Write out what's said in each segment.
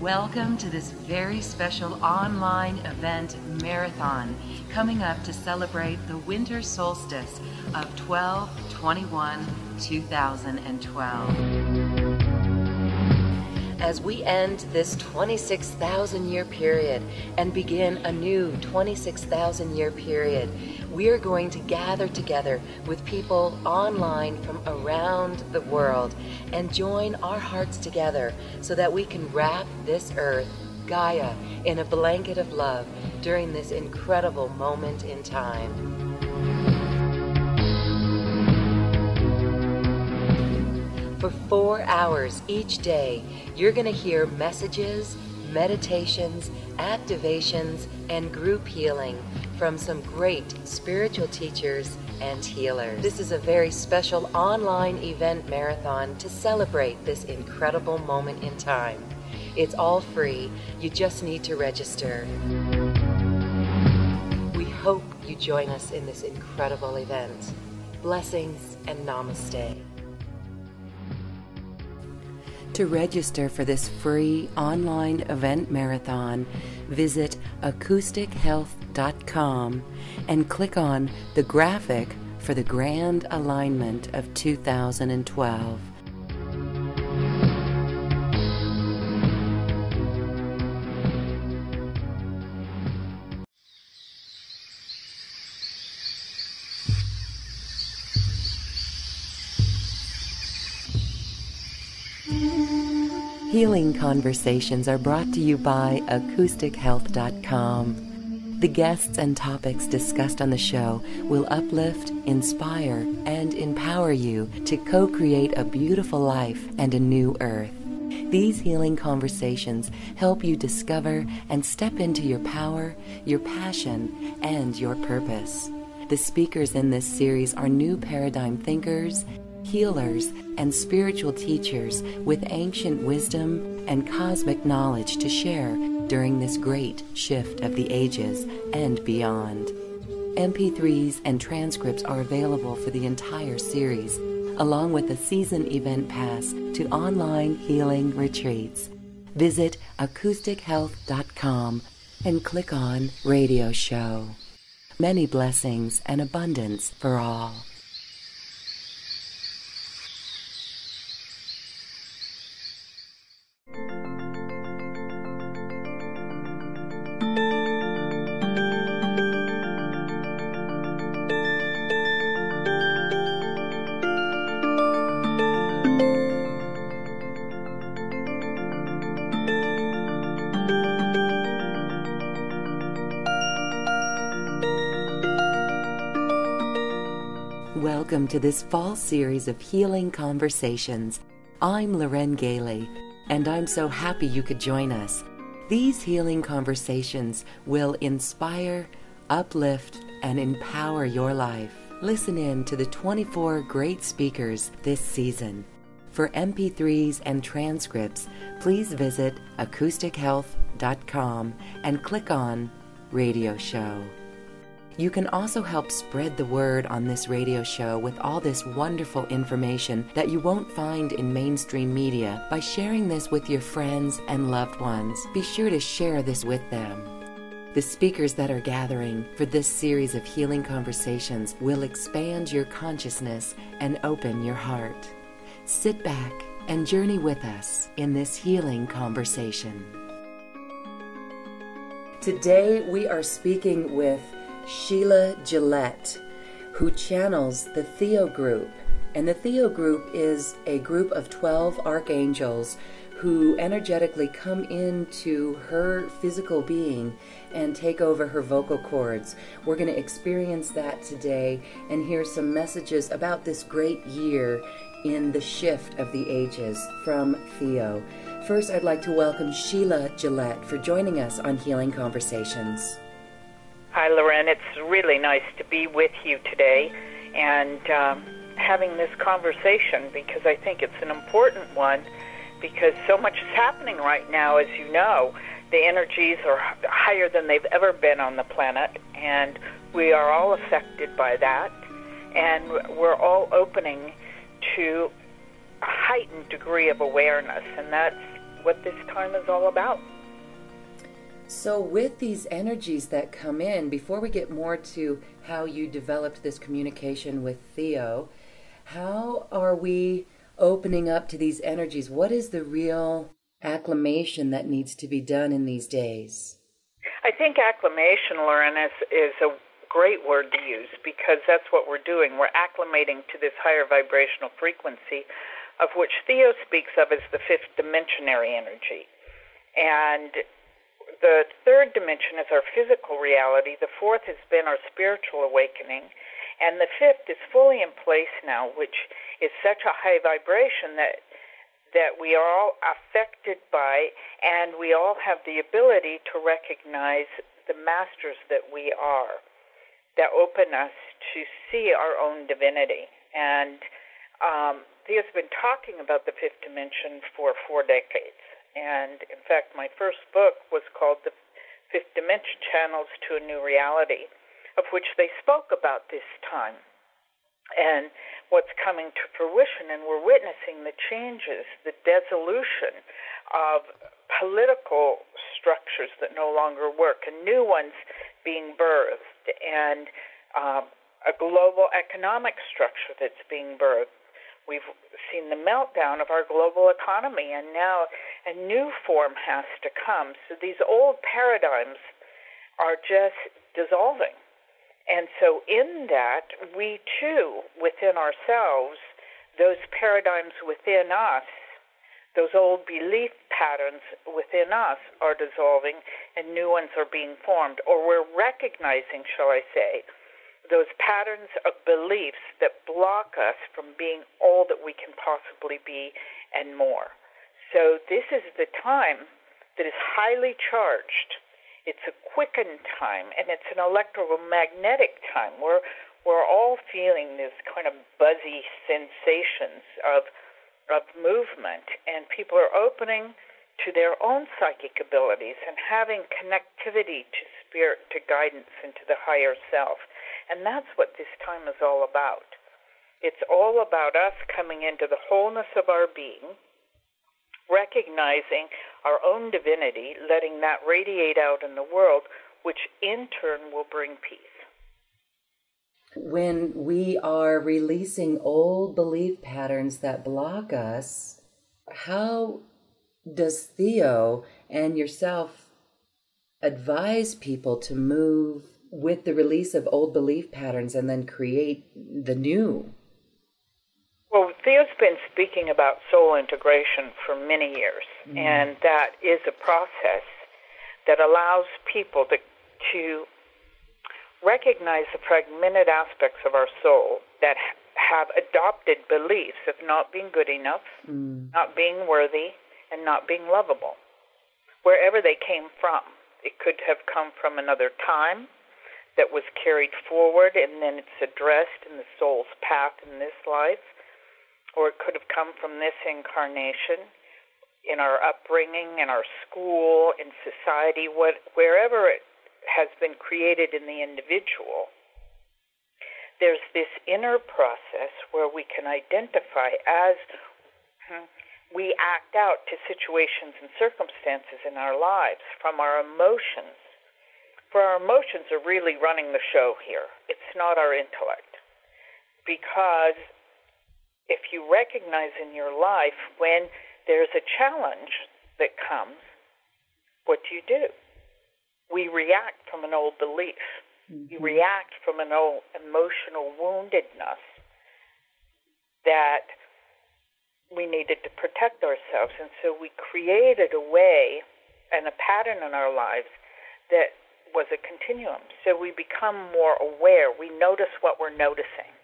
Welcome to this very special online event marathon coming up to celebrate the winter solstice of 12/21/2012. As we end this 26,000-year period and begin a new 26,000-year period, we are going to gather together with people online from around the world and join our hearts together so that we can wrap this earth, Gaia, in a blanket of love during this incredible moment in time. For 4 hours each day, you're going to hear messages, meditations, activations, and group healing from some great spiritual teachers and healers. This is a very special online event marathon to celebrate this incredible moment in time. It's all free. You just need to register. We hope you join us in this incredible event. Blessings and namaste. To register for this free online event marathon, visit acoustichealth.com and click on the graphic for the Grand Alignment of 2012. Healing Conversations are brought to you by acoustichealth.com. The guests and topics discussed on the show will uplift, inspire, and empower you to co-create a beautiful life and a new earth. These healing conversations help you discover and step into your power, your passion, and your purpose. The speakers in this series are new paradigm thinkers, healers, and spiritual teachers with ancient wisdom and cosmic knowledge to share during this great shift of the ages and beyond. MP3s and transcripts are available for the entire series, along with a season event pass to online healing retreats. Visit acoustichealth.com and click on Radio Show. Many blessings and abundance for all. Welcome to this fall series of Healing Conversations. I'm Loren Gailey, and I'm so happy you could join us. These healing conversations will inspire, uplift, and empower your life. Listen in to the 24 great speakers this season. For MP3s and transcripts, please visit acoustichealth.com and click on Radio Show. You can also help spread the word on this radio show with all this wonderful information that you won't find in mainstream media by sharing this with your friends and loved ones. Be sure to share this with them. The speakers that are gathering for this series of healing conversations will expand your consciousness and open your heart. Sit back and journey with us in this healing conversation. Today we are speaking with Sheila Gillette, who channels the THEO group. And the THEO group is a group of 12 archangels who energetically come into her physical being and take over her vocal cords. We're going to experience that today and hear some messages about this great year in the shift of the ages from THEO. First, I'd like to welcome Sheila Gillette for joining us on Healing Conversations. Hi, Loren. It's really nice to be with you today and having this conversation, because I think it's an important one, because so much is happening right now. As you know, the energies are higher than they've ever been on the planet, and we are all affected by that, and we're all opening to a heightened degree of awareness, and that's what this time is all about. So with these energies that come in, before we get more to how you developed this communication with THEO, how are we opening up to these energies? What is the real acclimation that needs to be done in these days? I think acclimation, Lauren, is a great word to use, because that's what we're doing. We're acclimating to this higher vibrational frequency, of which THEO speaks of as the fifth dimensionary energy. And the third dimension is our physical reality. The fourth has been our spiritual awakening. And the fifth is fully in place now, which is such a high vibration that we are all affected by, and we all have the ability to recognize the masters that we are, that open us to see our own divinity. And Theo's been talking about the fifth dimension for 4 decades. And in fact, my first book was called The Fifth Dimension Channels to a New Reality, of which they spoke about this time and what's coming to fruition. And we're witnessing the changes, the dissolution of political structures that no longer work, and new ones being birthed, and a global economic structure that's being birthed. We've seen the meltdown of our global economy, and now a new form has to come. So these old paradigms are just dissolving. And so in that, we too, within ourselves, those paradigms within us, those old belief patterns within us are dissolving, and new ones are being formed. Or we're recognizing, shall I say, those patterns of beliefs that block us from being all that we can possibly be and more. So this is the time that is highly charged. It's a quickened time, and it's an electromagnetic time. We're all feeling this kind of buzzy sensations of movement, and people are opening to their own psychic abilities and having connectivity to spirit, to guidance, and to the higher self. And that's what this time is all about. It's all about us coming into the wholeness of our being, recognizing our own divinity, letting that radiate out in the world, which in turn will bring peace. When we are releasing old belief patterns that block us, how does THEO and yourself advise people to move with the release of old belief patterns and then create the new? Well, Theo's been speaking about soul integration for many years, and that is a process that allows people to recognize the fragmented aspects of our soul that have adopted beliefs of not being good enough, not being worthy, and not being lovable, wherever they came from. It could have come from another time that was carried forward, and then it's addressed in the soul's path in this life, or it could have come from this incarnation, in our upbringing, in our school, in society, wherever it has been created in the individual. There's this inner process where we can identify as we act out to situations and circumstances in our lives from our emotions. For our emotions are really running the show here. It's not our intellect. Because if you recognize in your life when there's a challenge that comes, what do? We react from an old belief. We react from an old emotional woundedness that we needed to protect ourselves. And so we created a way and a pattern in our lives that was a continuum. So we become more aware. We notice what we're noticing.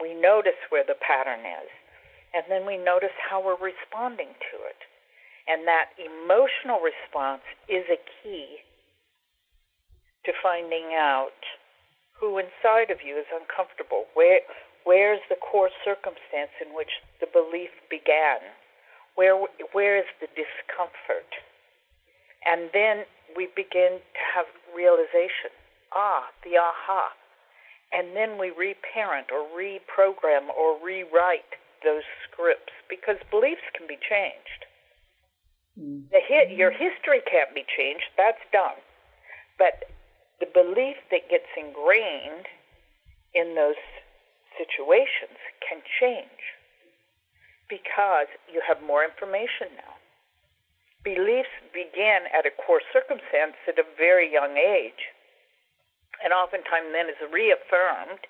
We notice where the pattern is. And then we notice how we're responding to it. And that emotional response is a key to finding out who inside of you is uncomfortable. Where's the core circumstance in which the belief began? Where is the discomfort? And then we begin to have realization, the aha. And then we reparent or reprogram or rewrite those scripts, because beliefs can be changed. Your history can't be changed. That's done. But the belief that gets ingrained in those situations can change because you have more information now. Beliefs begin at a core circumstance at a very young age, and oftentimes then is reaffirmed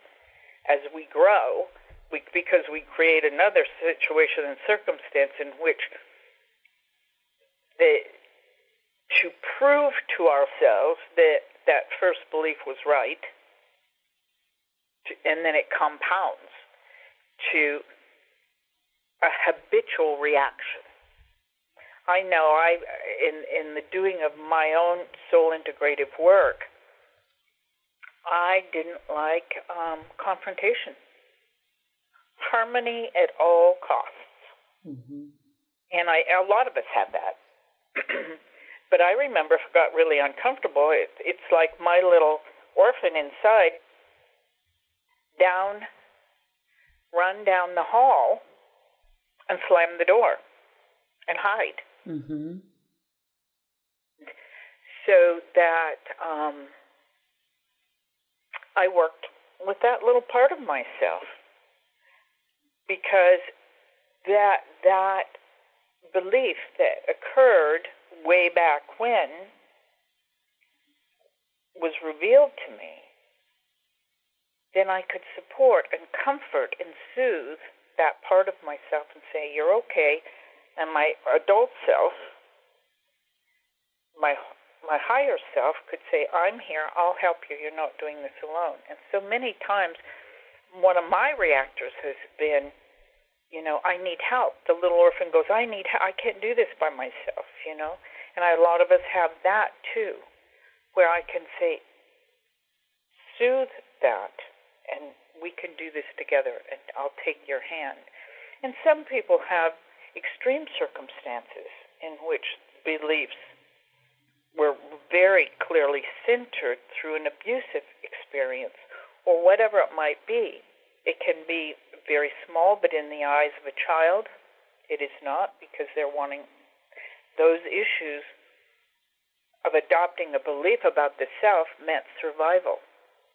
as we grow because we create another situation and circumstance in which to prove to ourselves that that first belief was right, and then it compounds to a habitual reaction. I know in the doing of my own soul integrative work, I didn't like confrontation. Harmony at all costs. Mm-hmm. And a lot of us have that. But I remember if it got really uncomfortable, it's like my little orphan inside, run down the hall and slam the door and hide. Mm-hmm. So that I worked with that little part of myself, because that belief that occurred way back when was revealed to me, then I could support and comfort and soothe that part of myself and say, you're okay. And my adult self, my higher self could say, I'm here, I'll help you, you're not doing this alone. And so many times, one of my reactors has been, I need help. The little orphan goes, I need help. I can't do this by myself, And a lot of us have that too, where I can say, soothe that, and we can do this together, and I'll take your hand. And some people have extreme circumstances in which beliefs were very clearly centered through an abusive experience or whatever it might be. It can be very small, but in the eyes of a child, it is not, because they're wanting those issues of adopting a belief about the self meant survival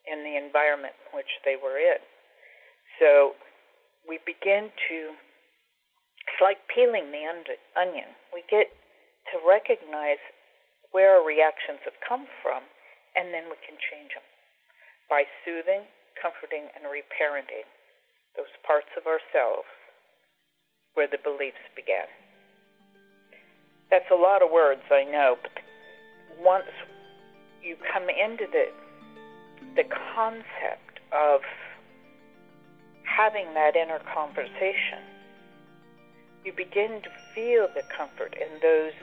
in the environment in which they were in. So we begin to, it's like peeling the onion. We get to recognize where our reactions have come from, and then we can change them by soothing, comforting, and reparenting those parts of ourselves where the beliefs began. That's a lot of words, I know, but once you come into the concept of having that inner conversation, you begin to feel the comfort, and those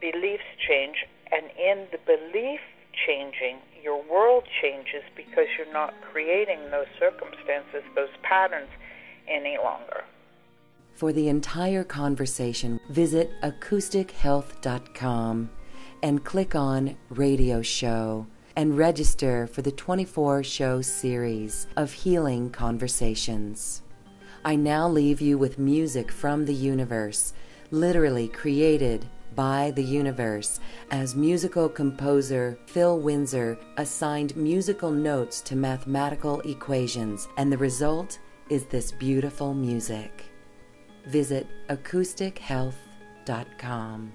beliefs change, and in the belief changing, your world changes because you're not creating those circumstances, those patterns any longer. For the entire conversation, visit acoustichealth.com and click on Radio Show and register for the 24-show series of healing conversations. I now leave you with music from the universe, literally created by the universe, as musical composer Phil Windsor assigned musical notes to mathematical equations, and the result is this beautiful music. Visit acoustichealth.com.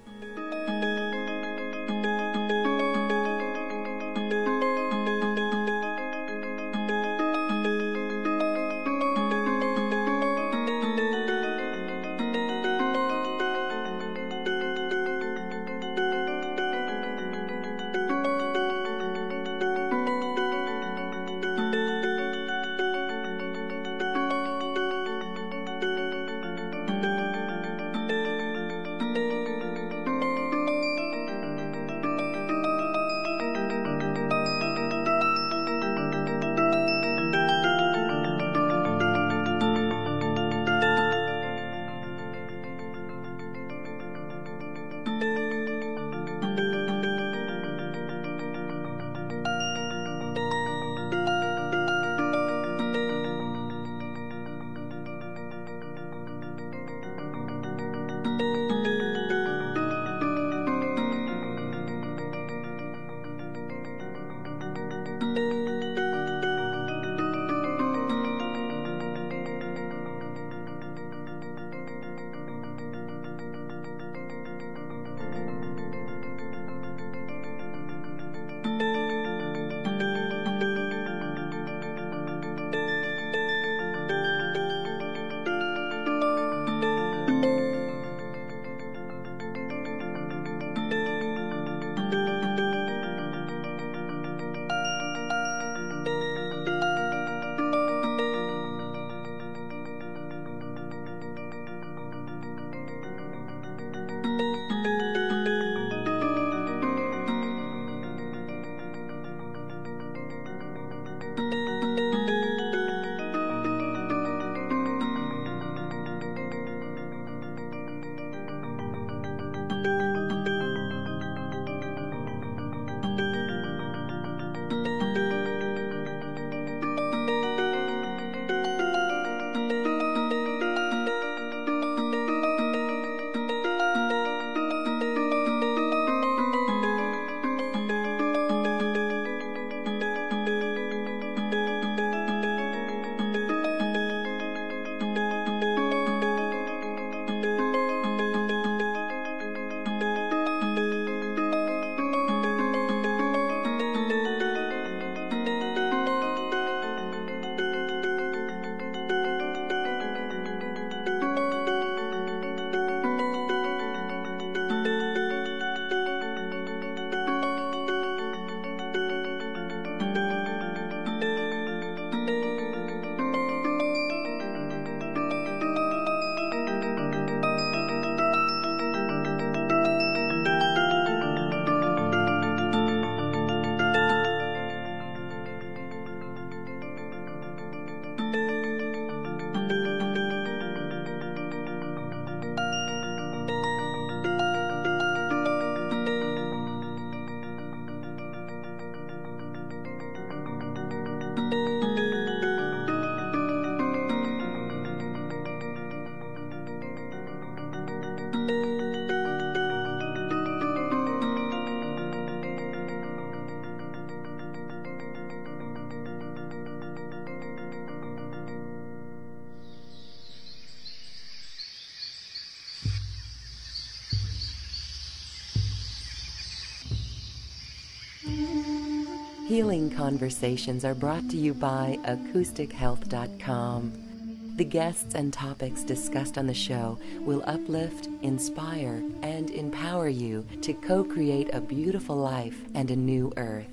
Healing Conversations are brought to you by AcousticHealth.com. The guests and topics discussed on the show will uplift, inspire, and empower you to co-create a beautiful life and a new earth.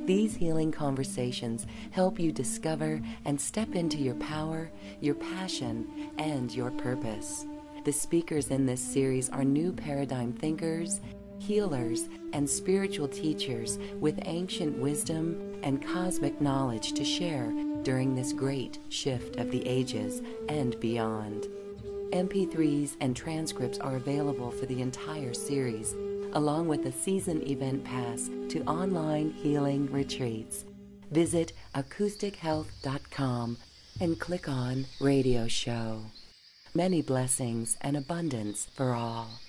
These healing conversations help you discover and step into your power, your passion, and your purpose. The speakers in this series are new paradigm thinkers, healers, and spiritual teachers with ancient wisdom and cosmic knowledge to share during this great shift of the ages and beyond. MP3s and transcripts are available for the entire series, along with a season event pass to online healing retreats. Visit AcousticHealth.com and click on Radio Show. Many blessings and abundance for all.